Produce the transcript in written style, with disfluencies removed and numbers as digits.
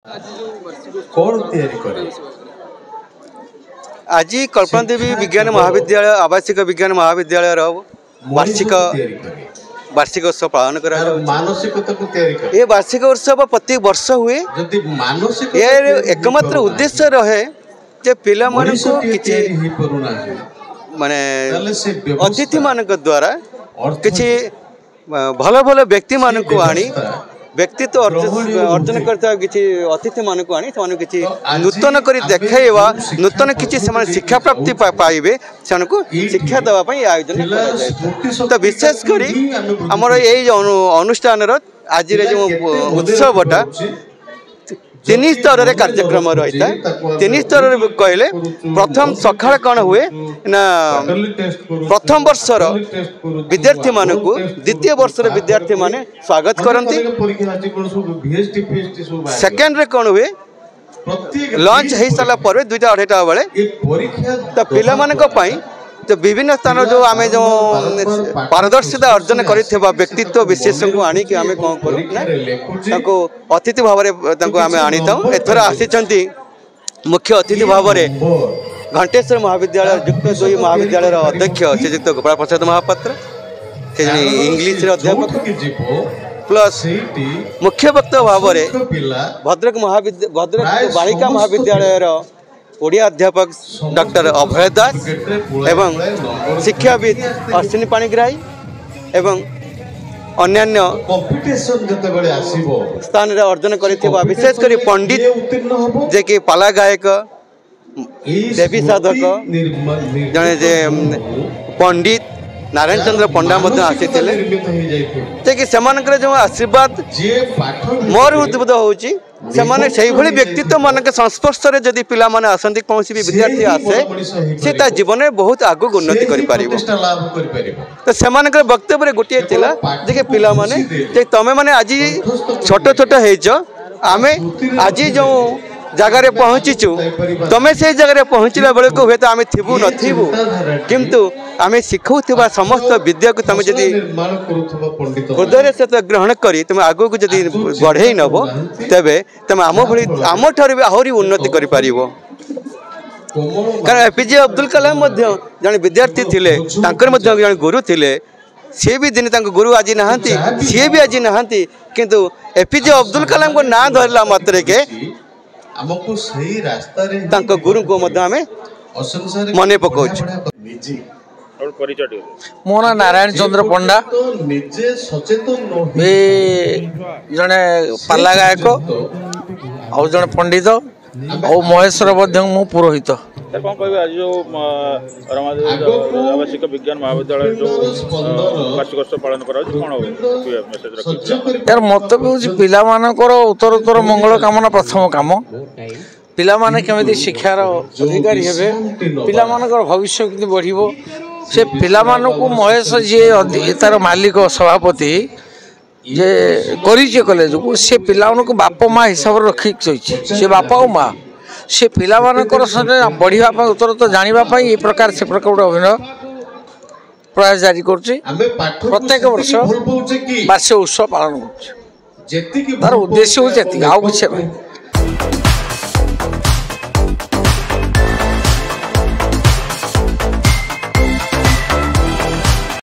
आज कल्पना देवी विज्ञान महाविद्यालय आवासिक विज्ञान महाविद्यालय वार्षिक उत्सव पालन कर वार्षिक उत्सव प्रति वर्ष हुए एकमात्र उद्देश्य रहे जे पिला माने अतिथि मान द्वारा किसी भल भल व्यक्ति मान को आनी व्यक्तित्व अर्जन करता किसी अतिथि मान को आनी किसी नूतन कर देखा नूतन किसी शिक्षा प्राप्ति पाइबे से शिक्षा देवाई आयोजन तो विशेषकर आमर यही अनुष्ठान आज जो उत्सवटा तीन स्तर रे कार्यक्रम रही था। तीन स्तर कहले प्रथम सकाळ कौन हुए ना प्रथम वर्षर विद्यार्थी मान को द्वितीय वर्षर विद्यार्थी माने स्वागत करती। सेकेंड रे कौन हुए लंच हो सारा पर 2:30 बेले तो पिला मानक पई तो विभिन्न स्थान जो आम जो पारदर्शिता अर्जन कर व्यक्तित्व विशेष को आनी कि आम कौन करूँ अतिथि भाव में आनी था। एथर आसी मुख्य अतिथि भाव में घंटेश्वर महाविद्यालय युक्त 2 महाविद्यालय अध्यक्ष श्रीजुक्त गोपाल प्रसाद महापात्र से इंग्लीश अध्यापक प्लस मुख्य वक्ता भाव में भद्रक बालिका महाविद्यालय ओडिया अध्यापक डॉक्टर अभय दास एवं शिक्षाविद अश्विनी पाणिग्राही एवं अन्यान्य स्थान अर्जन कर विशेषकर पंडित जे कि पाला गायक देवी साधक जड़े जे पंडित नारायण चंद्र पंडा आसी जो आशीर्वाद मोर उद्बुद्ध होची से व्यक्तित्व मान संस्पर्श में जदि पिला माने आसंती कौन भी विद्यार्थी आसे से जीवन में बहुत आगु उन्नति तो से वक्तव्य गोटे जे पिला माने तमें माने आज छोट छोट आमे आज जो जगार पहुँचीचु तमें से जगह पहुँचला बेल को तो आम थी नथु किंतु आम शिखुवा समस्त विद्या को तुम जदि हृदय सहित ग्रहण करी तुम आग को जदि बढ़े नब तेबे तुम आम भली आम ठार भी आहरी उन्नति कर कारण एपीजे अब्दुल कलाम जड़े विद्यार्थी थिले जड़े गुरु थिले सी भी दिन गुरु आज नहांती सी भी आज नहांती किंतु एपीजे अब्दुल कलाम को ना धरला मात्र के गुरु को मन पकाऊ। मो ना नारायण चंद्र पंडा जड़े पाला गायक आउ जड़े पंडित और महेश्वर मु पुरोहित कौन कह आज जो आवासिक विज्ञान महाविद्यालय जो वार्षिक उत्सव पालन यार मत भी पिला मानकर उत्तर उत्तर मंगल कामना प्रथम काम पिला माने केमिति शिक्षार अधिकारी हेबे पिला मानकर भविष्य किंतु बढ़िबो से पिला मानकु महेश जी तार मालिक सभापति जे करिचे कॉलेज को से पिला को बाप माँ हिसाब से रखी से बापा और माँ से पिला मानकर बढ़िया उत्तर तो जानापी ये प्रकार से प्रकार गोटे अभिनय प्रयास जारी प्रत्येक वर्ष वार्षिक उत्सव पालन कर उद्देश्य हो आउ कि